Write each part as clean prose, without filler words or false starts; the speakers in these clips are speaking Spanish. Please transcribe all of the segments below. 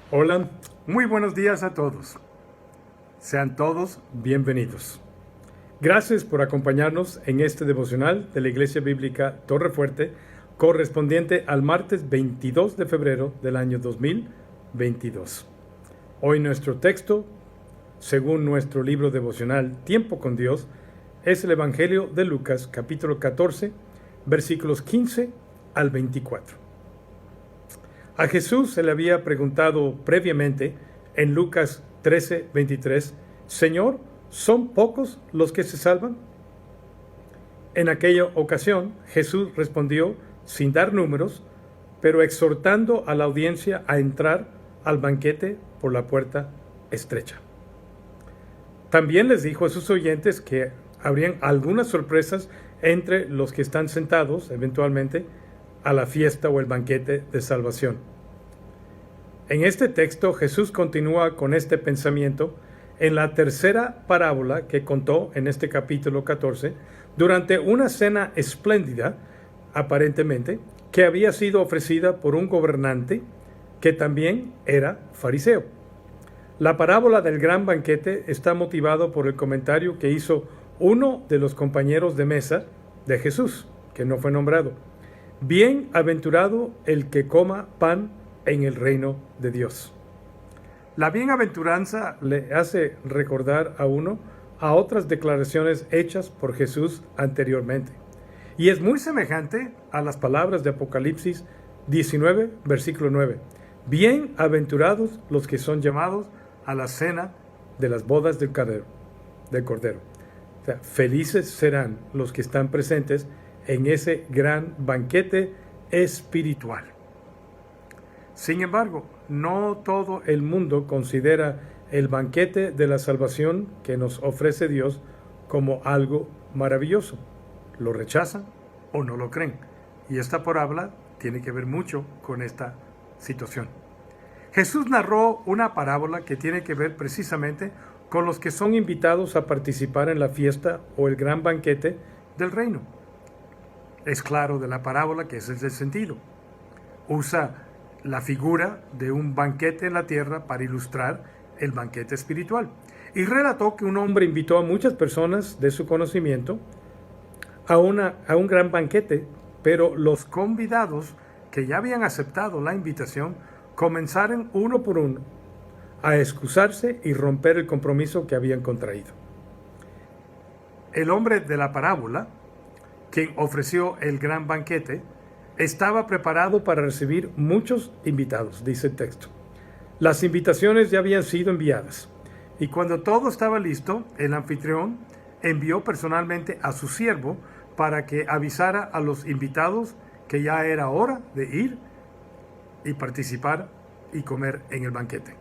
Hola, muy buenos días a todos. Sean todos bienvenidos. Gracias por acompañarnos en este devocional de la Iglesia Bíblica Torre Fuerte, correspondiente al martes 22 de febrero del año 2022. Hoy nuestro texto, según nuestro libro devocional Tiempo con Dios, es el Evangelio de Lucas, capítulo 14, versículos 15 al 24. A Jesús se le había preguntado previamente en Lucas 13:23, Señor, ¿son pocos los que se salvan? En aquella ocasión Jesús respondió sin dar números, pero exhortando a la audiencia a entrar al banquete por la puerta estrecha. También les dijo a sus oyentes que habrían algunas sorpresas entre los que están sentados eventualmente a la fiesta o el banquete de salvación. En este texto Jesús continúa con este pensamiento en la tercera parábola que contó en este capítulo 14 durante una cena espléndida, aparentemente, que había sido ofrecida por un gobernante que también era fariseo. La parábola del gran banquete está motivado por el comentario que hizo uno de los compañeros de mesa de Jesús, que no fue nombrado. Bienaventurado el que coma pan en el reino de Dios. La bienaventuranza le hace recordar a uno a otras declaraciones hechas por Jesús anteriormente. Y es muy semejante a las palabras de Apocalipsis 19, versículo 9. Bienaventurados los que son llamados a la cena de las bodas del Cordero. O sea, felices serán los que están presentes en ese gran banquete espiritual. Sin embargo, no todo el mundo considera el banquete de la salvación que nos ofrece Dios como algo maravilloso. Lo rechazan o no lo creen. Y esta parábola tiene que ver mucho con esta situación. Jesús narró una parábola que tiene que ver precisamente con los que son invitados a participar en la fiesta o el gran banquete del reino. Es claro de la parábola que ese es el sentido. Usa la figura de un banquete en la tierra para ilustrar el banquete espiritual. Y relató que un hombre invitó a muchas personas de su conocimiento a un gran banquete, pero los convidados que ya habían aceptado la invitación comenzaron uno por uno a excusarse y romper el compromiso que habían contraído. El hombre de la parábola, quien ofreció el gran banquete, estaba preparado para recibir muchos invitados, dice el texto. Las invitaciones ya habían sido enviadas, y cuando todo estaba listo, el anfitrión envió personalmente a su siervo para que avisara a los invitados que ya era hora de ir y participar y comer en el banquete.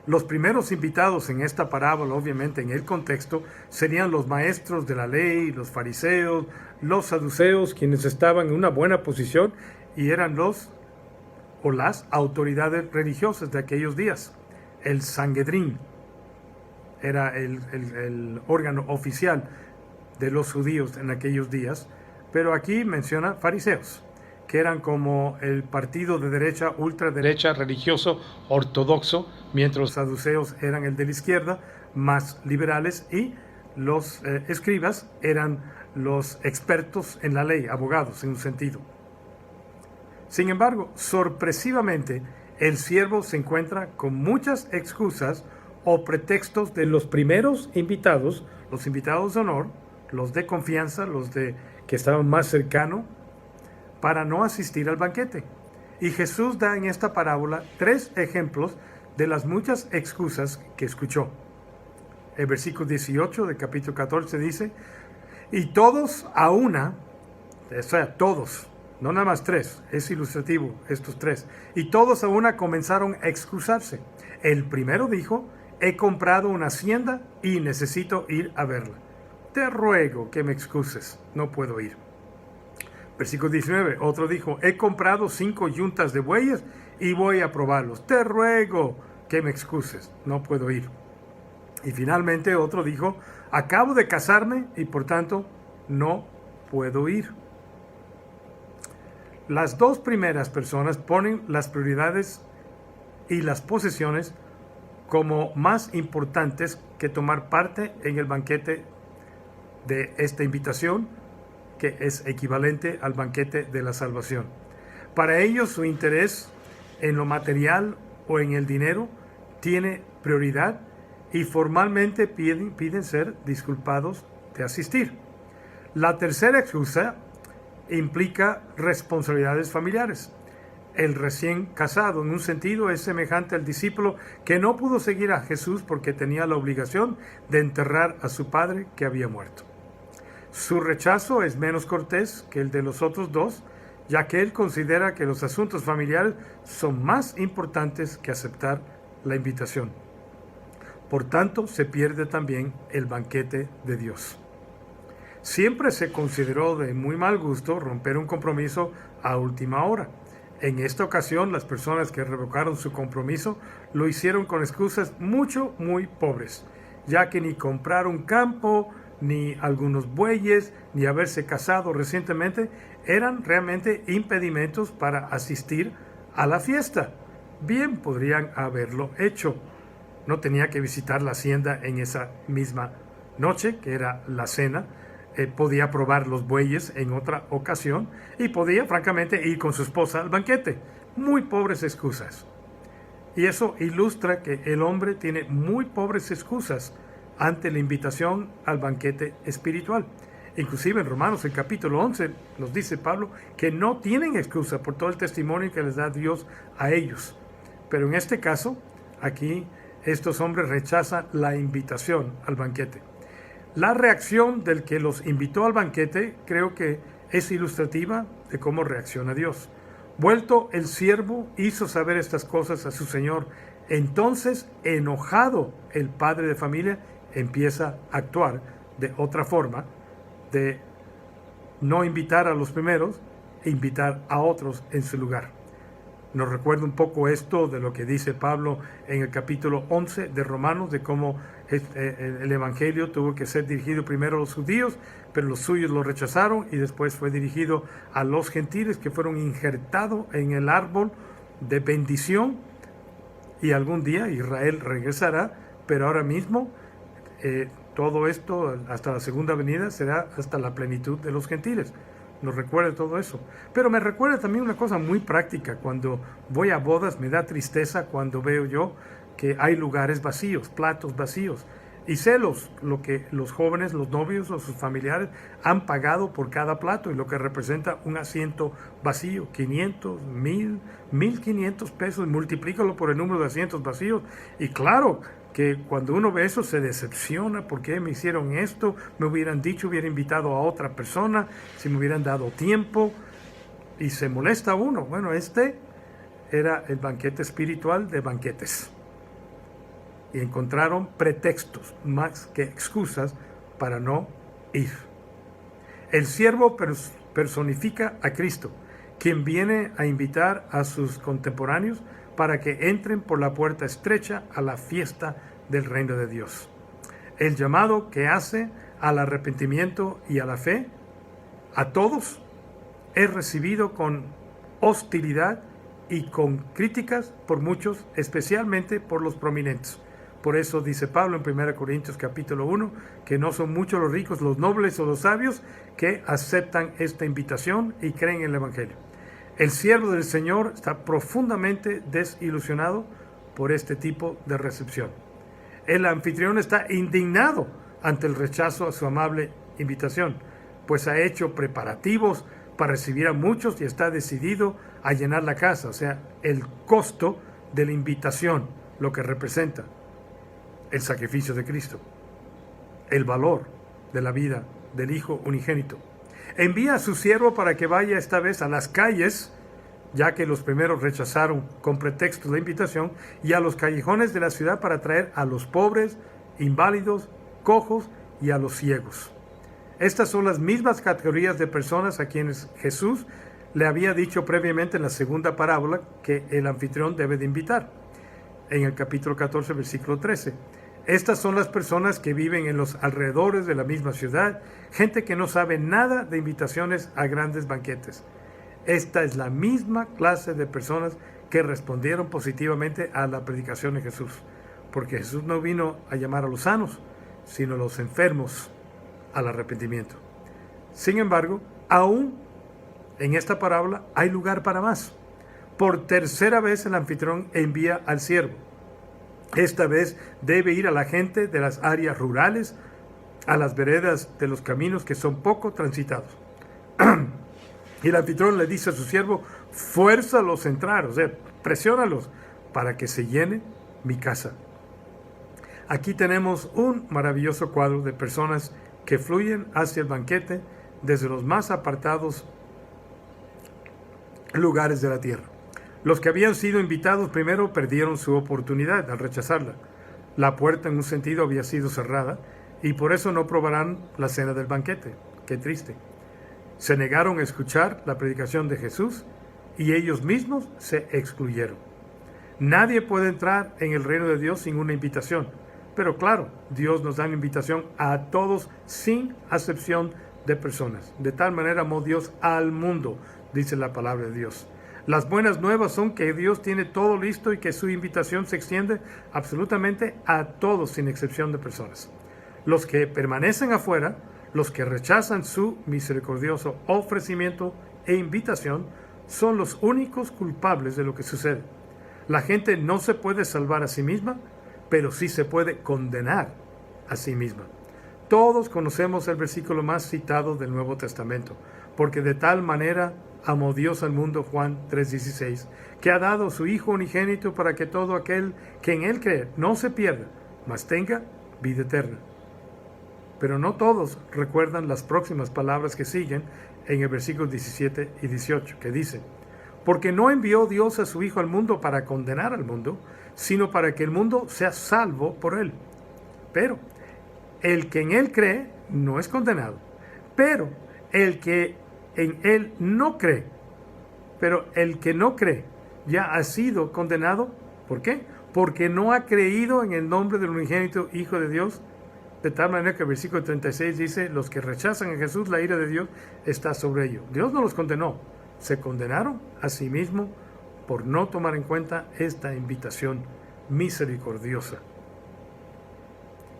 Los primeros invitados en esta parábola, obviamente en el contexto, serían los maestros de la ley, los fariseos, los saduceos, quienes estaban en una buena posición y eran los o las autoridades religiosas de aquellos días. El Sanhedrín era el órgano oficial de los judíos en aquellos días, pero aquí menciona fariseos, que eran como el partido de derecha, ultraderecha, religioso, ortodoxo, mientras los saduceos eran el de la izquierda, más liberales, y los escribas eran los expertos en la ley, abogados en un sentido. Sin embargo, sorpresivamente, el siervo se encuentra con muchas excusas o pretextos de los primeros invitados, los invitados de honor, los de confianza, los de que estaban más cercanos, para no asistir al banquete. Y Jesús da en esta parábola 3 ejemplos de las muchas excusas que escuchó. El versículo 18 del capítulo 14 dice, y todos a una, o sea, todos, no nada más 3, es ilustrativo estos 3, y todos a una comenzaron a excusarse. El primero dijo, he comprado una hacienda y necesito ir a verla. Te ruego que me excuses, no puedo ir. Versículo 19, otro dijo, he comprado 5 yuntas de bueyes y voy a probarlos. Te ruego que me excuses, no puedo ir. Y finalmente otro dijo, acabo de casarme y por tanto no puedo ir. Las dos primeras personas ponen las prioridades y las posesiones como más importantes que tomar parte en el banquete de esta invitación, que es equivalente al banquete de la salvación. Para ellos, su interés en lo material o en el dinero tiene prioridad y formalmente piden ser disculpados de asistir. La tercera excusa implica responsabilidades familiares. El recién casado, en un sentido, es semejante al discípulo que no pudo seguir a Jesús porque tenía la obligación de enterrar a su padre que había muerto. Su rechazo es menos cortés que el de los otros dos, ya que él considera que los asuntos familiares son más importantes que aceptar la invitación. Por tanto, se pierde también el banquete de Dios. Siempre se consideró de muy mal gusto romper un compromiso a última hora. En esta ocasión, las personas que revocaron su compromiso lo hicieron con excusas muy pobres, ya que ni comprar un campo, ni algunos bueyes, ni haberse casado recientemente eran realmente impedimentos para asistir a la fiesta. Bien podrían haberlo hecho. No tenía que visitar la hacienda en esa misma noche, que era la cena. Podía probar los bueyes en otra ocasión y podía, francamente, ir con su esposa al banquete. Muy pobres excusas. Y eso ilustra que el hombre tiene muy pobres excusas ante la invitación al banquete espiritual. Inclusive en Romanos, el capítulo 11, nos dice Pablo que no tienen excusa por todo el testimonio que les da Dios a ellos. Pero en este caso, aquí, estos hombres rechazan la invitación al banquete. La reacción del que los invitó al banquete creo que es ilustrativa de cómo reacciona Dios. Vuelto el siervo, hizo saber estas cosas a su señor. Entonces, enojado, el padre de familia empieza a actuar de otra forma, de no invitar a los primeros e invitar a otros en su lugar. Nos recuerda un poco esto de lo que dice Pablo en el capítulo 11 de Romanos, de cómo el evangelio tuvo que ser dirigido primero a los judíos, pero los suyos lo rechazaron, y después fue dirigido a los gentiles, que fueron injertados en el árbol de bendición, y algún día Israel regresará, pero ahora mismo todo esto hasta la segunda venida será hasta la plenitud de los gentiles. Nos recuerda todo eso. Pero me recuerda también una cosa muy práctica. Cuando voy a bodas me da tristeza cuando veo yo que hay lugares vacíos, platos vacíos. Y sé lo que los jóvenes, los novios o sus familiares han pagado por cada plato, y lo que representa un asiento vacío, 500, 1000, 1500 pesos, multiplícalo por el número de asientos vacíos. Y claro que cuando uno ve eso se decepciona. ¿Por qué me hicieron esto? Me hubieran dicho, hubiera invitado a otra persona, si me hubieran dado tiempo, y se molesta uno. Bueno, este era el banquete espiritual de banquetes. Y encontraron pretextos más que excusas para no ir. El siervo personifica a Cristo, quien viene a invitar a sus contemporáneos para que entren por la puerta estrecha a la fiesta del reino de Dios. El llamado que hace al arrepentimiento y a la fe a todos es recibido con hostilidad y con críticas por muchos, especialmente por los prominentes. Por eso dice Pablo en 1 Corintios capítulo 1, que no son muchos los ricos, los nobles o los sabios que aceptan esta invitación y creen en el Evangelio. El siervo del Señor está profundamente desilusionado por este tipo de recepción. El anfitrión está indignado ante el rechazo a su amable invitación, pues ha hecho preparativos para recibir a muchos y está decidido a llenar la casa. O sea, el costo de la invitación, lo que representa el sacrificio de Cristo, el valor de la vida del Hijo unigénito. Envía a su siervo para que vaya esta vez a las calles, ya que los primeros rechazaron con pretexto la invitación, y a los callejones de la ciudad para traer a los pobres, inválidos, cojos y a los ciegos. Estas son las mismas categorías de personas a quienes Jesús le había dicho previamente en la segunda parábola que el anfitrión debe de invitar, en el capítulo 14, versículo 13. Estas son las personas que viven en los alrededores de la misma ciudad, gente que no sabe nada de invitaciones a grandes banquetes. Esta es la misma clase de personas que respondieron positivamente a la predicación de Jesús. Porque Jesús no vino a llamar a los sanos, sino a los enfermos al arrepentimiento. Sin embargo, aún en esta parábola hay lugar para más. Por tercera vez el anfitrión envía al siervo. Esta vez debe ir a la gente de las áreas rurales, a las veredas de los caminos que son poco transitados. Y el anfitrión le dice a su siervo: fuérzalos a entrar, o sea, presiónalos para que se llene mi casa. Aquí tenemos un maravilloso cuadro de personas que fluyen hacia el banquete desde los más apartados lugares de la tierra. Los que habían sido invitados primero perdieron su oportunidad al rechazarla. La puerta en un sentido había sido cerrada y por eso no probarán la cena del banquete. Qué triste. Se negaron a escuchar la predicación de Jesús y ellos mismos se excluyeron. Nadie puede entrar en el reino de Dios sin una invitación. Pero claro, Dios nos da una invitación a todos sin acepción de personas. De tal manera amó Dios al mundo, dice la palabra de Dios. Las buenas nuevas son que Dios tiene todo listo y que su invitación se extiende absolutamente a todos sin excepción de personas. Los que permanecen afuera, los que rechazan su misericordioso ofrecimiento e invitación, son los únicos culpables de lo que sucede. La gente no se puede salvar a sí misma, pero sí se puede condenar a sí misma. Todos conocemos el versículo más citado del Nuevo Testamento, porque de tal manera amó Dios al mundo, Juan 3:16, que ha dado su Hijo unigénito para que todo aquel que en Él cree no se pierda, mas tenga vida eterna. Pero no todos recuerdan las próximas palabras que siguen en el versículo 17 y 18, que dicen: porque no envió Dios a su Hijo al mundo para condenar al mundo, sino para que el mundo sea salvo por Él. Pero el que en Él cree no es condenado, pero el que en Él no cree, ya ha sido condenado. ¿Por qué? Porque no ha creído en el nombre del unigénito Hijo de Dios. De tal manera que el versículo 36 dice: los que rechazan a Jesús, la ira de Dios está sobre ellos. Dios no los condenó, se condenaron a sí mismos por no tomar en cuenta esta invitación misericordiosa.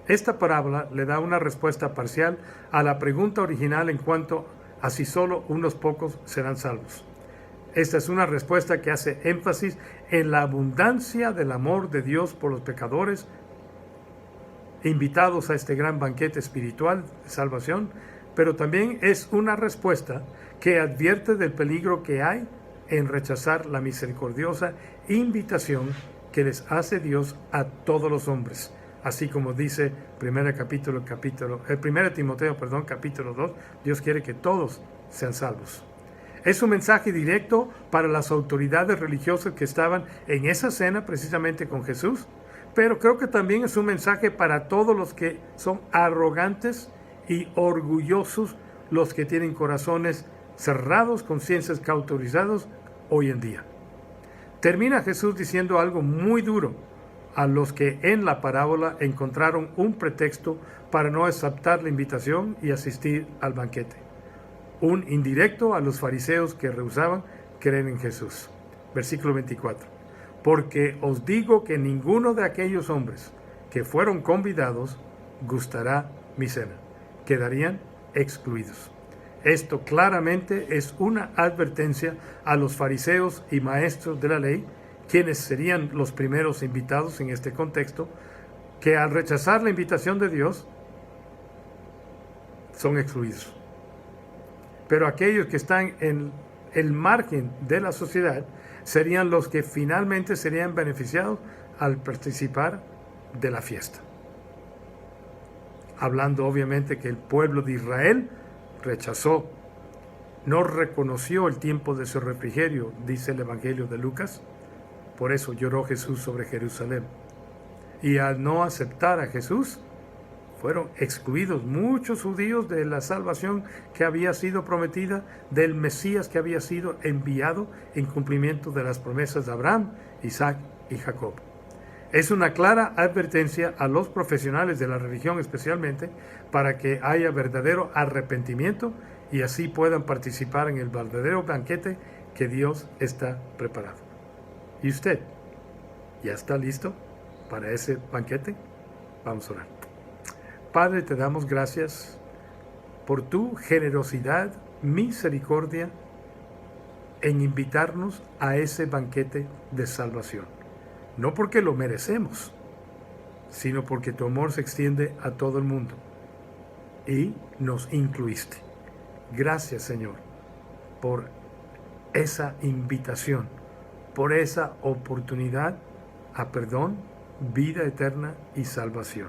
Esta parábola le da una respuesta parcial a la pregunta original en cuanto a si solo unos pocos serán salvos. Esta es una respuesta que hace énfasis en la abundancia del amor de Dios por los pecadores invitados a este gran banquete espiritual de salvación, pero también es una respuesta que advierte del peligro que hay en rechazar la misericordiosa invitación que les hace Dios a todos los hombres. Así como dice 1 Timoteo, capítulo 2, Dios quiere que todos sean salvos. Es un mensaje directo para las autoridades religiosas que estaban en esa cena precisamente con Jesús, pero creo que también es un mensaje para todos los que son arrogantes y orgullosos, los que tienen corazones cerrados, conciencias cauterizados hoy en día. Termina Jesús diciendo algo muy duro a los que en la parábola encontraron un pretexto para no aceptar la invitación y asistir al banquete. Un indirecto a los fariseos que rehusaban creer en Jesús. Versículo 24. Porque os digo que ninguno de aquellos hombres que fueron convidados gustará mi cena. Quedarían excluidos. Esto claramente es una advertencia a los fariseos y maestros de la ley, quienes serían los primeros invitados en este contexto, que al rechazar la invitación de Dios son excluidos. Pero aquellos que están en el margen de la sociedad serían los que finalmente serían beneficiados al participar de la fiesta. Hablando obviamente que el pueblo de Israel rechazó, no reconoció el tiempo de su refrigerio, dice el Evangelio de Lucas. Por eso lloró Jesús sobre Jerusalén. Y al no aceptar a Jesús, fueron excluidos muchos judíos de la salvación que había sido prometida, del Mesías que había sido enviado en cumplimiento de las promesas de Abraham, Isaac y Jacob. Es una clara advertencia a los profesionales de la religión especialmente para que haya verdadero arrepentimiento y así puedan participar en el verdadero banquete que Dios está preparado. ¿Y usted? ¿Ya está listo para ese banquete? Vamos a orar. Padre, te damos gracias por tu generosidad, misericordia en invitarnos a ese banquete de salvación. No porque lo merecemos, sino porque tu amor se extiende a todo el mundo y nos incluiste. Gracias, Señor, por esa invitación, por esa oportunidad a perdón, vida eterna y salvación.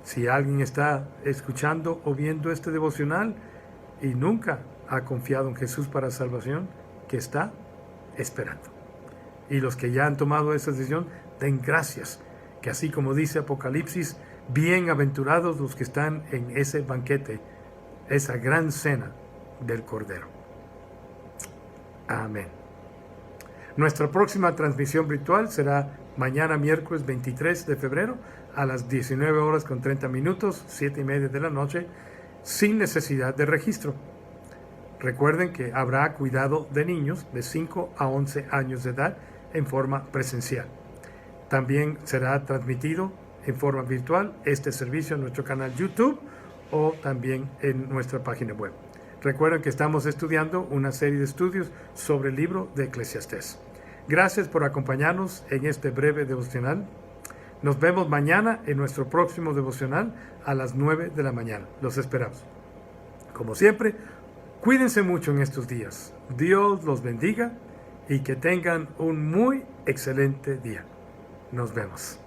Si alguien está escuchando o viendo este devocional y nunca ha confiado en Jesús para salvación, que está esperando. Y los que ya han tomado esa decisión, den gracias, que así como dice Apocalipsis, bienaventurados los que están en ese banquete, esa gran cena del Cordero. Amén. Nuestra próxima transmisión virtual será mañana miércoles 23 de febrero a las 19:30, 7:30 de la noche, sin necesidad de registro. Recuerden que habrá cuidado de niños de 5 a 11 años de edad en forma presencial. También será transmitido en forma virtual este servicio en nuestro canal YouTube o también en nuestra página web. Recuerden que estamos estudiando una serie de estudios sobre el libro de Eclesiastés. Gracias por acompañarnos en este breve devocional. Nos vemos mañana en nuestro próximo devocional a las 9 de la mañana. Los esperamos. Como siempre, cuídense mucho en estos días. Dios los bendiga y que tengan un muy excelente día. Nos vemos.